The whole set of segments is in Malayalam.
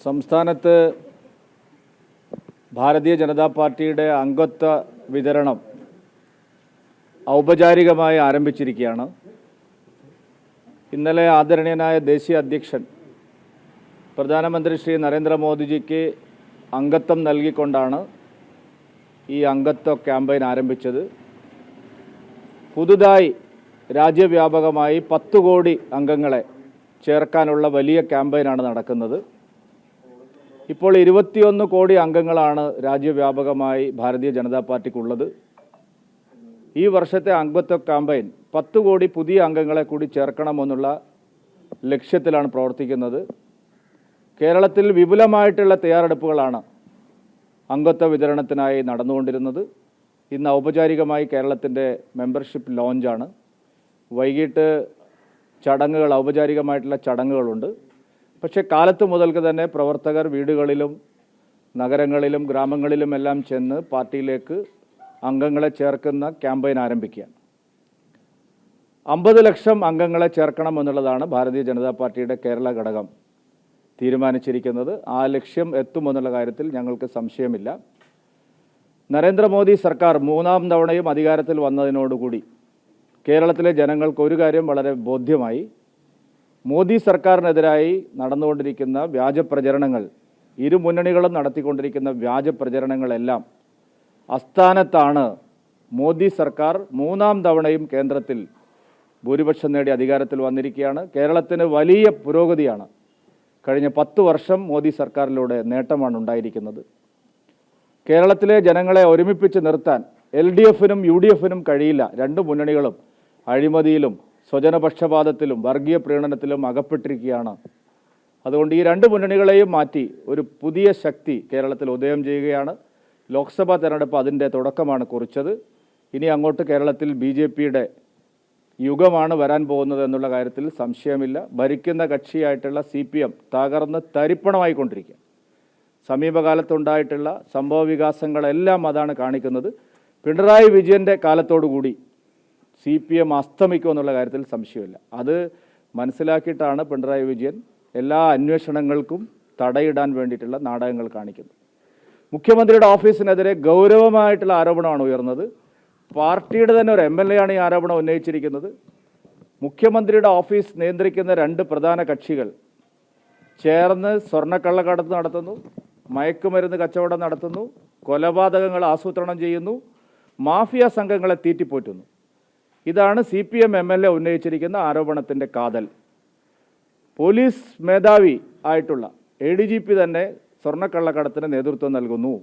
സംസ്ഥാനത്ത് ഭാരതീയ ജനതാ പാർട്ടിയുടെ അംഗത്വ വിതരണം ഔപചാരികമായി ആരംഭിച്ചിരിക്കുകയാണ്. ഇന്നലെ ആദരണീയനായ ദേശീയ അധ്യക്ഷൻ പ്രധാനമന്ത്രി ശ്രീ നരേന്ദ്രമോദിജിക്ക് അംഗത്വം നൽകിക്കൊണ്ടാണ് ഈ അംഗത്വ ക്യാമ്പയിൻ ആരംഭിച്ചത്. പുതുതായി രാജ്യവ്യാപകമായി 10 കോടി അംഗങ്ങളെ ചേർക്കാനുള്ള വലിയ ക്യാമ്പയിനാണ് നടക്കുന്നത്. ഇപ്പോൾ 21 കോടി അംഗങ്ങളാണ് രാജ്യവ്യാപകമായി ഭാരതീയ ജനതാ പാർട്ടിക്കുള്ളത്. ഈ വർഷത്തെ അംഗത്വ ക്യാമ്പയിൻ 10 കോടി പുതിയ അംഗങ്ങളെ കൂടി ചേർക്കണമെന്നുള്ള ലക്ഷ്യത്തിലാണ് പ്രവർത്തിക്കുന്നത്. കേരളത്തിൽ വിപുലമായിട്ടുള്ള തയ്യാറെടുപ്പുകളാണ് അംഗത്വ വിതരണത്തിനായി നടന്നുകൊണ്ടിരുന്നത്. ഇന്ന് ഔപചാരികമായി കേരളത്തിൻ്റെ മെമ്പർഷിപ്പ് ലോഞ്ചാണ്. വൈകിട്ട് ചടങ്ങുകൾ, ഔപചാരികമായിട്ടുള്ള ചടങ്ങുകളുണ്ട്. പക്ഷേ കാലത്ത് മുതൽക്ക് തന്നെ പ്രവർത്തകർ വീടുകളിലും നഗരങ്ങളിലും ഗ്രാമങ്ങളിലുമെല്ലാം ചെന്ന് പാർട്ടിയിലേക്ക് അംഗങ്ങളെ ചേർക്കുന്ന ക്യാമ്പയിൻ ആരംഭിക്കുകയാണ്. 50 ലക്ഷം അംഗങ്ങളെ ചേർക്കണമെന്നുള്ളതാണ് ഭാരതീയ ജനതാ പാർട്ടിയുടെ കേരള ഘടകം തീരുമാനിച്ചിരിക്കുന്നത്. ആ ലക്ഷ്യം എത്തുമെന്നുള്ള കാര്യത്തിൽ ഞങ്ങൾക്ക് സംശയമില്ല. നരേന്ദ്രമോദി സർക്കാർ 3ാം തവണയും അധികാരത്തിൽ വന്നതിനോടുകൂടി കേരളത്തിലെ ജനങ്ങൾക്ക് ഒരു കാര്യം വളരെ ബോധ്യമായി. മോദി സർക്കാരിനെതിരായി നടന്നുകൊണ്ടിരിക്കുന്ന വ്യാജ പ്രചരണങ്ങൾ, ഇരു മുന്നണികളും നടത്തിക്കൊണ്ടിരിക്കുന്ന വ്യാജ പ്രചരണങ്ങളെല്ലാം അസ്ഥാനത്താണ്. മോദി സർക്കാർ 3ാം തവണയും കേന്ദ്രത്തിൽ ഭൂരിപക്ഷം നേടി അധികാരത്തിൽ വന്നിരിക്കുകയാണ്. കേരളത്തിന് വലിയ പുരോഗതിയാണ് കഴിഞ്ഞ 10 വർഷം മോദി സർക്കാരിലൂടെ നേട്ടമാണ് ഉണ്ടായിരിക്കുന്നത്. കേരളത്തിലെ ജനങ്ങളെ ഒരുമിപ്പിച്ച് നിർത്താൻ LDFനും UDFനും കഴിയില്ല. 2 മുന്നണികളും അഴിമതിയിലും സ്വജനപക്ഷപാതത്തിലും വർഗീയ പ്രീണനത്തിലും അകപ്പെട്ടിരിക്കുകയാണ്. അതുകൊണ്ട് ഈ 2 മുന്നണികളെയും മാറ്റി ഒരു പുതിയ ശക്തി കേരളത്തിൽ ഉദയം ചെയ്യുകയാണ്. ലോക്സഭാ തെരഞ്ഞെടുപ്പ് അതിൻ്റെ തുടക്കമാണ് കുറിച്ചത്. ഇനി അങ്ങോട്ട് കേരളത്തിൽ BJPയുടെ യുഗമാണ് വരാൻ പോകുന്നത് എന്നുള്ള കാര്യത്തിൽ സംശയമില്ല. ഭരിക്കുന്ന കക്ഷിയായിട്ടുള്ള CPM തകർന്ന് തരിപ്പണമായിക്കൊണ്ടിരിക്കുക. സമീപകാലത്തുണ്ടായിട്ടുള്ള സംഭവ വികാസങ്ങളെല്ലാം അതാണ് കാണിക്കുന്നത്. പിണറായി വിജയൻ്റെ കാലത്തോടുകൂടി CPM അസ്തമിക്കുമെന്നുള്ള കാര്യത്തിൽ സംശയമില്ല. അത് മനസ്സിലാക്കിയിട്ടാണ് പിണറായി വിജയൻ എല്ലാ അന്വേഷണങ്ങൾക്കും തടയിടാൻ വേണ്ടിയിട്ടുള്ള നാടകങ്ങൾ കാണിക്കുന്നത്. മുഖ്യമന്ത്രിയുടെ ഓഫീസിനെതിരെ ഗൗരവമായിട്ടുള്ള ആരോപണമാണ് ഉയർന്നത്. പാർട്ടിയുടെ തന്നെ ഒരു MLA ആണ് ഈ ആരോപണം ഉന്നയിച്ചിരിക്കുന്നത്. മുഖ്യമന്ത്രിയുടെ ഓഫീസ് നിയന്ത്രിക്കുന്ന 2 പ്രധാന കക്ഷികൾ ചേർന്ന് സ്വർണ്ണക്കള്ളക്കടത്ത് നടത്തുന്നു, മയക്കുമരുന്ന് കച്ചവടം നടത്തുന്നു, കൊലപാതകങ്ങൾ ആസൂത്രണം ചെയ്യുന്നു, മാഫിയ സംഘങ്ങളെ തീറ്റിപ്പോറ്റുന്നു. ഇതാണ് CPM MLA ഉന്നയിച്ചിരിക്കുന്ന ആരോപണത്തിൻ്റെ കാതൽ. പോലീസ് മേധാവി ആയിട്ടുള്ള ADGP തന്നെ സ്വർണ്ണക്കള്ളക്കടത്തിന് നേതൃത്വം നൽകുന്നു.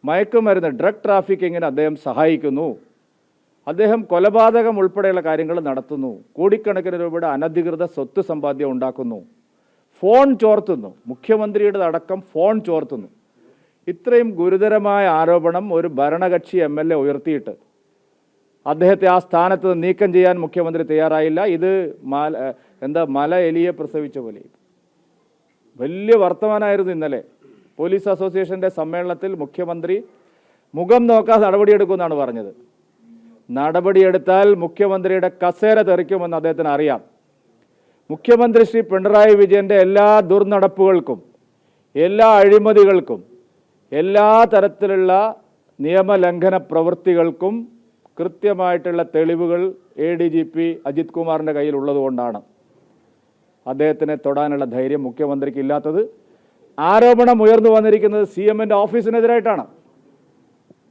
മയക്കുമരുന്ന് ഡ്രഗ് ട്രാഫിക്കിങ്ങിന് അദ്ദേഹം സഹായിക്കുന്നു. അദ്ദേഹം കൊലപാതകം ഉൾപ്പെടെയുള്ള കാര്യങ്ങൾ നടത്തുന്നു. കോടിക്കണക്കിന് രൂപയുടെ അനധികൃത സ്വത്ത് സമ്പാദ്യം ഉണ്ടാക്കുന്നു. ഫോൺ ചോർത്തുന്നു. മുഖ്യമന്ത്രിയുടെ അടക്കം ഫോൺ ചോർത്തുന്നു. ഇത്രയും ഗുരുതരമായ ആരോപണം ഒരു ഭരണകക്ഷി MLA ഉയർത്തിയിട്ട് അദ്ദേഹത്തെ ആ സ്ഥാനത്ത് നീക്കം ചെയ്യാൻ മുഖ്യമന്ത്രി തയ്യാറായില്ല. ഇത് മല എലിയെ പ്രസവിച്ച പോലെ വലിയ വർത്തമാനമായിരുന്നു. ഇന്നലെ പോലീസ് അസോസിയേഷൻ്റെ സമ്മേളനത്തിൽ മുഖ്യമന്ത്രി മുഖം നോക്കാതെ നടപടിയെടുക്കുമെന്നാണ് പറഞ്ഞത്. നടപടിയെടുത്താൽ മുഖ്യമന്ത്രിയുടെ കസേര തെറിക്കുമെന്ന് അദ്ദേഹത്തിന് അറിയാം. മുഖ്യമന്ത്രി ശ്രീ പിണറായി വിജയൻ്റെ എല്ലാ ദുർനടപ്പുകൾക്കും, എല്ലാ അഴിമതികൾക്കും, എല്ലാ തരത്തിലുള്ള നിയമലംഘന പ്രവൃത്തികൾക്കും കൃത്യമായിട്ടുള്ള തെളിവുകൾ ADGP അജിത് കുമാറിൻ്റെ കയ്യിലുള്ളതുകൊണ്ടാണ് അദ്ദേഹത്തിനെ തൊടാനുള്ള ധൈര്യം മുഖ്യമന്ത്രിക്ക് ഇല്ലാത്തത്. ആരോപണം ഉയർന്നു വന്നിരിക്കുന്നത് CMൻ്റെ ഓഫീസിനെതിരായിട്ടാണ്.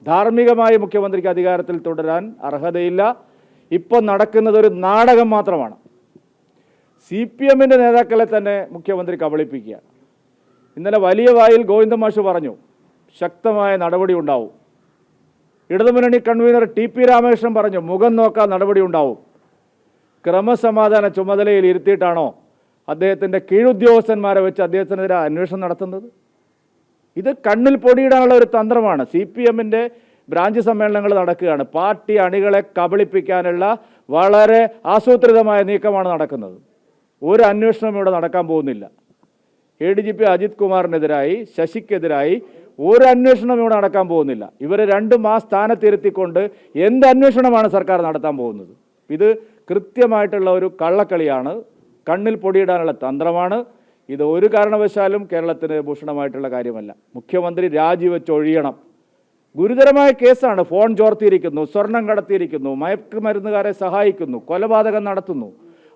ധാർമ്മികമായി മുഖ്യമന്ത്രിക്ക് അധികാരത്തിൽ തുടരാൻ അർഹതയില്ല. ഇപ്പം നടക്കുന്നത് ഒരു നാടകം മാത്രമാണ്. CPMൻ്റെ നേതാക്കളെ തന്നെ മുഖ്യമന്ത്രി കബളിപ്പിക്കുകയാണ്. ഇന്നലെ വലിയ വായിൽ ഗോവിന്ദ മാഷ് പറഞ്ഞു ശക്തമായ നടപടി ഉണ്ടാവും. ഇടതുമുന്നണി കൺവീനർ TP രാമകൃഷ്ണൻ പറഞ്ഞു മുഖം നോക്കാൻ നടപടി ഉണ്ടാവും. ക്രമസമാധാന ചുമതലയിൽ ഇരുത്തിയിട്ടാണോ അദ്ദേഹത്തിൻ്റെ കീഴുദ്യോഗസ്ഥന്മാരെ വെച്ച് അദ്ദേഹത്തിനെതിരെ അന്വേഷണം നടത്തുന്നത്? ഇത് കണ്ണിൽ പൊടിയിടാനുള്ള ഒരു തന്ത്രമാണ്. CPMൻ്റെ ബ്രാഞ്ച് സമ്മേളനങ്ങൾ നടക്കുകയാണ്. പാർട്ടി അണികളെ കബളിപ്പിക്കാനുള്ള വളരെ ആസൂത്രിതമായ നീക്കമാണ് നടക്കുന്നത്. ഒരു അന്വേഷണം ഇവിടെ നടക്കാൻ പോകുന്നില്ല. ADGP അജിത് കുമാറിനെതിരായി, ശശിക്കെതിരായി ഒരു അന്വേഷണം ഇവിടെ നടക്കാൻ പോകുന്നില്ല. ഇവരെ 2 ആ സ്ഥാനത്തിരുത്തിക്കൊണ്ട് എന്ത് അന്വേഷണമാണ് സർക്കാർ നടത്താൻ പോകുന്നത്? ഇത് കൃത്യമായിട്ടുള്ള ഒരു കള്ളക്കളിയാണ്. കണ്ണിൽ പൊടിയിടാനുള്ള തന്ത്രമാണ്. ഇത് ഒരു കാരണവശാലും കേരളത്തിന് ഭൂഷണമായിട്ടുള്ള കാര്യമല്ല. മുഖ്യമന്ത്രി രാജിവെച്ചൊഴിയണം. ഗുരുതരമായ കേസാണ്. ഫോൺ ചോർത്തിയിരിക്കുന്നു, സ്വർണം കടത്തിയിരിക്കുന്നു, മയക്കുമരുന്നുകാരെ സഹായിക്കുന്നു, കൊലപാതകം നടത്തുന്നു,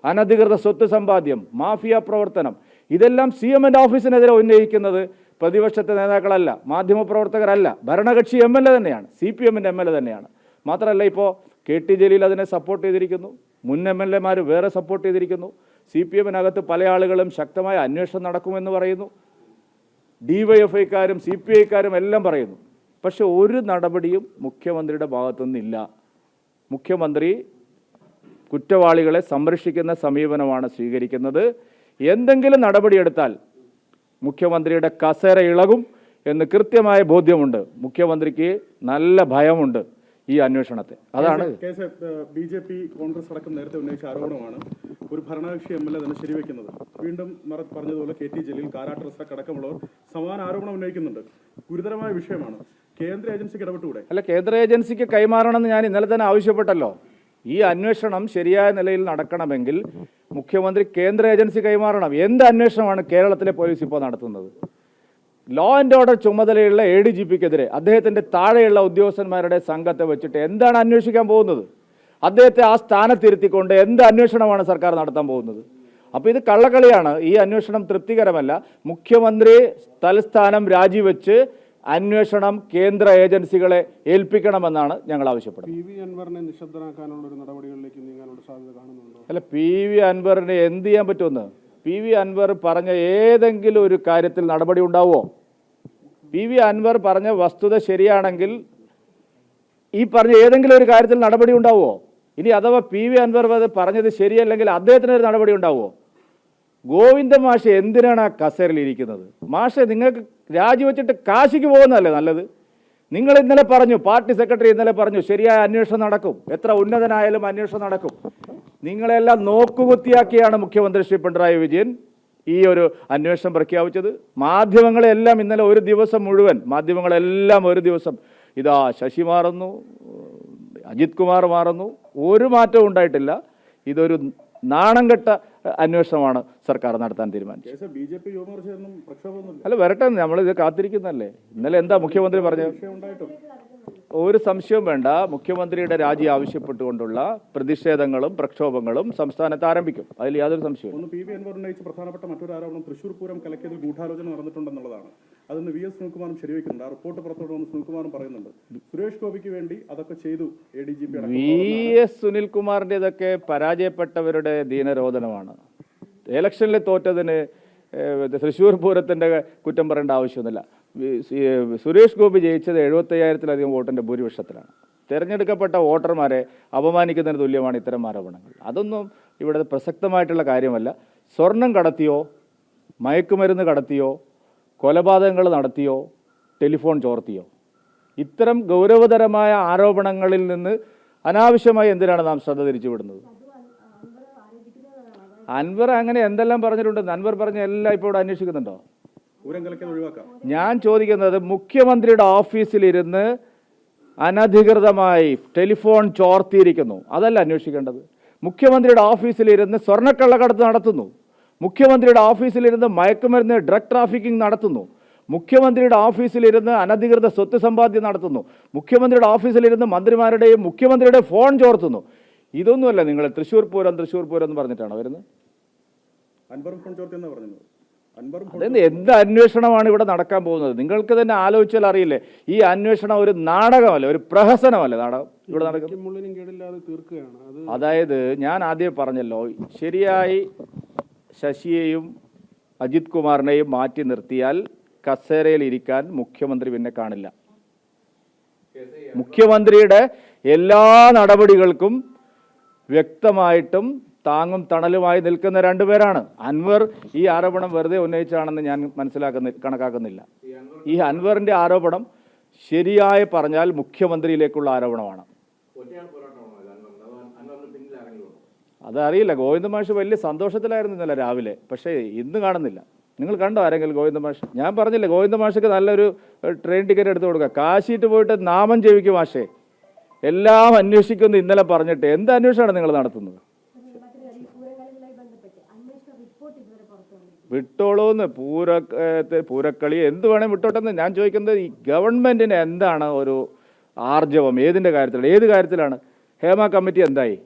അനധികൃത സ്വത്ത് സമ്പാദ്യം, മാഫിയ പ്രവർത്തനം. ഇതെല്ലാം CM ഓഫീസിനെതിരെ ഉന്നയിക്കുന്നത് പ്രതിപക്ഷത്തെ നേതാക്കളല്ല, മാധ്യമപ്രവർത്തകരല്ല, ഭരണകക്ഷി MLA തന്നെയാണ്, CPMൻ്റെ MLA തന്നെയാണ്. മാത്രമല്ല ഇപ്പോൾ KT ജലീൽ അതിനെ സപ്പോർട്ട് ചെയ്തിരിക്കുന്നു, മുൻ MLA മാർ വേറെ സപ്പോർട്ട് ചെയ്തിരിക്കുന്നു. CPMനകത്ത് പല ആളുകളും ശക്തമായ അന്വേഷണം നടക്കുമെന്ന് പറയുന്നു. DYFIക്കാരും CPIക്കാരും എല്ലാം പറയുന്നു. പക്ഷെ ഒരു നടപടിയും മുഖ്യമന്ത്രിയുടെ ഭാഗത്തുനിന്നില്ല. മുഖ്യമന്ത്രി കുറ്റവാളികളെ സംരക്ഷിക്കുന്ന സമീപനമാണ് സ്വീകരിക്കുന്നത്. എന്തെങ്കിലും നടപടിയെടുത്താൽ മുഖ്യമന്ത്രിയുടെ കസേര ഇളകും എന്ന് കൃത്യമായ ബോധ്യമുണ്ട്. മുഖ്യമന്ത്രിക്ക് നല്ല ഭയമുണ്ട് ഈ അന്വേഷണത്തെ. അതാണ് BJP കോൺഗ്രസ് അടക്കം നേരത്തെ ഉന്നയിച്ച ആരോപണമാണ് ഒരു ഭരണകക്ഷി MLA തന്നെ ശരിവെക്കുന്നത്. വീണ്ടും പറഞ്ഞതുപോലെ KT ജലീൽ, കാരാട്ട് റസാഖ് അടക്കമുള്ളവർ സമാന ആരോപണം ഉന്നയിക്കുന്നുണ്ട്. ഗുരുതരമായ വിഷയമാണ്. കേന്ദ്ര ഏജൻസിക്ക് ഇടപെട്ടുകൂടെ? അല്ല, കേന്ദ്ര ഏജൻസിക്ക് കൈമാറണമെന്ന് ഞാൻ ഇന്നലെ തന്നെ ആവശ്യപ്പെട്ടല്ലോ. ഈ അന്വേഷണം ശരിയായ നിലയിൽ നടക്കണമെങ്കിൽ മുഖ്യമന്ത്രി കേന്ദ്ര ഏജൻസി കൈമാറണം. എന്ത് അന്വേഷണമാണ് കേരളത്തിലെ പോലീസ് ഇപ്പോൾ നടത്തുന്നത്? ലോ ആൻഡ് ഓർഡർ ചുമതലയുള്ള ADGPക്കെതിരെ അദ്ദേഹത്തിൻ്റെ താഴെയുള്ള ഉദ്യോഗസ്ഥന്മാരുടെ സംഘത്തെ വെച്ചിട്ട് എന്താണ് അന്വേഷിക്കാൻ പോകുന്നത്? അദ്ദേഹത്തെ ആ സ്ഥാനത്തിരുത്തിക്കൊണ്ട് എന്ത് അന്വേഷണമാണ് സർക്കാർ നടത്താൻ പോകുന്നത്? അപ്പോൾ ഇത് കള്ളക്കളിയാണ്. ഈ അന്വേഷണം തൃപ്തികരമല്ല. മുഖ്യമന്ത്രി തലസ്ഥാനം രാജിവെച്ച് അന്വേഷണം കേന്ദ്ര ഏജൻസികളെ ഏൽപ്പിക്കണമെന്നാണ് ഞങ്ങൾ ആവശ്യപ്പെടുന്നത്. PV അൻവറിനെ നിശബ്ദനാക്കാനുള്ള ഒരു നടപടികളിലേക്ക് നീങ്ങാനുള്ള സാധ്യത കാണുന്നുണ്ടോ? അല്ല, PV അൻവറിനെ എന്ത് ചെയ്യാൻ പറ്റുമെന്ന്? PV അൻവർ പറഞ്ഞ ഏതെങ്കിലും ഒരു കാര്യത്തിൽ നടപടി ഉണ്ടാവുമോ? PV അൻവർ പറഞ്ഞ വസ്തുത ശരിയാണെങ്കിൽ ഈ പറഞ്ഞ ഏതെങ്കിലും ഒരു കാര്യത്തിൽ നടപടി ഉണ്ടാവുമോ? ഇനി അഥവാ PV അൻവർ പറഞ്ഞത് ശരിയല്ലെങ്കിൽ അദ്ദേഹത്തിനൊരു നടപടി ഉണ്ടാവുമോ? ഗോവിന്ദ മാഷ് എന്തിനാണ് ആ കസേരയിൽ ഇരിക്കുന്നത്? മാഷെ, നിങ്ങൾക്ക് രാജിവെച്ചിട്ട് കാശിക്ക് പോകുന്നതല്ലേ നല്ലത്? നിങ്ങൾ ഇന്നലെ പറഞ്ഞു, പാർട്ടി സെക്രട്ടറി ഇന്നലെ പറഞ്ഞു, ശരിയായ അന്വേഷണം നടക്കും, എത്ര ഉന്നതനായാലും അന്വേഷണം നടക്കും. നിങ്ങളെല്ലാം നോക്കുകുത്തിയാക്കിയാണ് മുഖ്യമന്ത്രി ശ്രീ പിണറായി വിജയൻ ഈ ഒരു അന്വേഷണം പ്രഖ്യാപിച്ചത്. മാധ്യമങ്ങളെല്ലാം ഇന്നലെ ഒരു ദിവസം മുഴുവൻ ഇതാ ശശി മാറുന്നു, അജിത് കുമാർ മാറുന്നു, ഒരു മാറ്റവും ഉണ്ടായിട്ടില്ല. ഇതൊരു നാണംകെട്ട അന്വേഷണമാണ് സർക്കാർ നടത്താൻ തീരുമാനിച്ചത്. അല്ല, വരട്ടെ, നമ്മളിത് കാത്തിരിക്കുന്നല്ലേ. ഇന്നലെ എന്താ മുഖ്യമന്ത്രി പറഞ്ഞത്? ഒരു സംശയവും വേണ്ട, മുഖ്യമന്ത്രിയുടെ രാജി ആവശ്യപ്പെട്ടുകൊണ്ടുള്ള പ്രതിഷേധങ്ങളും പ്രക്ഷോഭങ്ങളും സംസ്ഥാനത്ത് ആരംഭിക്കും. അതിൽ യാതൊരു സംശയവും. PV അൻവർ ഉന്നയിച്ച പ്രധാനപ്പെട്ട മറ്റൊരു ആരോപണം തൃശൂർ പൂരം കലക്കിയതിൽ ഗൂഢാലോചന നടന്നിട്ടുണ്ടെന്നുള്ളതാണ്. അതൊന്ന് VS സുനിൽകുമാറും ശരിവെക്കുന്നുണ്ട്. ആ റിപ്പോർട്ട് പുറത്തുവിടുമെന്ന് സുനിൽകുമാറും പറയുന്നുണ്ട്. സുരേഷ് ഗോപിക്ക് വേണ്ടി അതൊക്കെ ചെയ്തു ADGP. VS സുനിൽകുമാറിൻ്റെതൊക്കെ പരാജയപ്പെട്ടവരുടെ ദീനരോധനമാണ്. ഇലക്ഷനിൽ തോറ്റതിന് തൃശ്ശൂർ പൂരത്തിൻ്റെ കുറ്റം പറയേണ്ട ആവശ്യമൊന്നുമില്ല. സുരേഷ് ഗോപി ജയിച്ചത് 75,000-ലധികം വോട്ടിൻ്റെ ഭൂരിപക്ഷത്തിലാണ്. തിരഞ്ഞെടുക്കപ്പെട്ട വോട്ടർമാരെ അപമാനിക്കുന്നതിന് തുല്യമാണ് ഇത്തരം ആരോപണങ്ങൾ. അതൊന്നും ഇവിടെ പ്രസക്തമായിട്ടുള്ള കാര്യമല്ല. സ്വർണം കടത്തിയോ, മയക്കുമരുന്ന് കടത്തിയോ, കൊലപാതകങ്ങൾ നടത്തിയോ, ടെലിഫോൺ ചോർത്തിയോ, ഇത്തരം ഗൗരവതരമായ ആരോപണങ്ങളിൽ നിന്ന് അനാവശ്യമായി എന്തിനാണ് നാം ശ്രദ്ധ തിരിച്ചു വിടുന്നത്? അൻവർ അങ്ങനെ എന്തെല്ലാം പറഞ്ഞിട്ടുണ്ട്? അൻവർ പറഞ്ഞ എല്ലാം ഇപ്പോൾ ഇവിടെ അന്വേഷിക്കുന്നുണ്ടോ? ഞാൻ ചോദിക്കുന്നത്, മുഖ്യമന്ത്രിയുടെ ഓഫീസിലിരുന്ന് അനധികൃതമായി ടെലിഫോൺ ചോർത്തിയിരിക്കുന്നു, അതല്ല അന്വേഷിക്കേണ്ടത്. മുഖ്യമന്ത്രിയുടെ ഓഫീസിലിരുന്ന് സ്വർണ്ണക്കള്ളക്കടത്ത് നടത്തുന്നു, മുഖ്യമന്ത്രിയുടെ ഓഫീസിലിരുന്ന് മയക്കുമരുന്ന് ഡ്രഗ് ട്രാഫിക്കിംഗ് നടത്തുന്നു, മുഖ്യമന്ത്രിയുടെ ഓഫീസിലിരുന്ന് അനധികൃത സ്വത്ത് സമ്പാദ്യം നടത്തുന്നു, മുഖ്യമന്ത്രിയുടെ ഓഫീസിലിരുന്ന് മന്ത്രിമാരുടെയും മുഖ്യമന്ത്രിയുടെ ഫോൺ ചോർത്തുന്നു. ഇതൊന്നുമല്ല നിങ്ങൾ തൃശ്ശൂർ പൂരം എന്ന് പറഞ്ഞിട്ടാണ് വരുന്നത്. അതെന്ത് എന്ത് അന്വേഷണമാണ് ഇവിടെ നടക്കാൻ പോകുന്നത്? നിങ്ങൾക്ക് തന്നെ ആലോചിച്ചാൽ അറിയില്ലേ, ഈ അന്വേഷണം ഒരു നാടകമല്ല, ഒരു പ്രഹസനമല്ല നാടകം ഇവിടെ നടക്കുന്നത്. അതായത് ഞാൻ ആദ്യം പറഞ്ഞല്ലോ, ശരിയായി ശശിയെയും അജിത് കുമാറിനെയും മാറ്റി നിർത്തിയാൽ കസേരയിൽ ഇരിക്കാൻ മുഖ്യമന്ത്രി പിന്നെ കാണില്ല. മുഖ്യമന്ത്രിയുടെ എല്ലാ നടപടികൾക്കും വ്യക്തമായിട്ടും താങ്ങും തണലുമായി നിൽക്കുന്ന രണ്ടുപേരാണ്. അൻവർ ഈ ആരോപണം വെറുതെ ഉന്നയിച്ചാണെന്ന് ഞാൻ കണക്കാക്കുന്നില്ല. ഈ അൻവറിൻ്റെ ആരോപണം ശരിയായി പറഞ്ഞാൽ മുഖ്യമന്ത്രിയിലേക്കുള്ള ആരോപണമാണ്. അതറിയില്ല. ഗോവിന്ദ മാഷ് വലിയ സന്തോഷത്തിലായിരുന്നു ഇന്നലെ രാവിലെ, പക്ഷേ ഇന്ന് കാണുന്നില്ല. നിങ്ങൾ കണ്ടോ ആരെങ്കിലും ഗോവിന്ദ മാഷ്? ഞാൻ പറഞ്ഞില്ലേ, ഗോവിന്ദ മാഷക്ക് നല്ലൊരു ട്രെയിൻ ടിക്കറ്റ് എടുത്ത് കൊടുക്കുക, കാശിയിട്ട് പോയിട്ട് നാമം ജപിക്കും മാഷേ. എല്ലാം അന്വേഷിക്കുന്നു ഇന്നലെ പറഞ്ഞിട്ട് എന്ത് അന്വേഷണമാണ് നിങ്ങൾ നടത്തുന്നത്? വിട്ടോളൂന്ന് പൂരക്കളി എന്ത് വേണേൽ വിട്ടോട്ടെന്ന് ഞാൻ ചോദിക്കുന്നത് ഈ ഗവൺമെൻറ്റിന് എന്താണ് ഒരു ആർജവം ഏതിൻ്റെ കാര്യത്തിലാണ് ഏത് കാര്യത്തിലാണ് ഹേമ കമ്മിറ്റി എന്തായി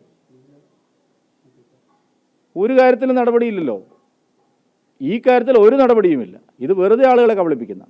ഒരു കാര്യത്തിലും നടപടിയില്ലല്ലോ ഈ കാര്യത്തിൽ ഒരു നടപടിയുമില്ല ഇത് വെറുതെ ആളുകളെ കബളിപ്പിക്കുന്ന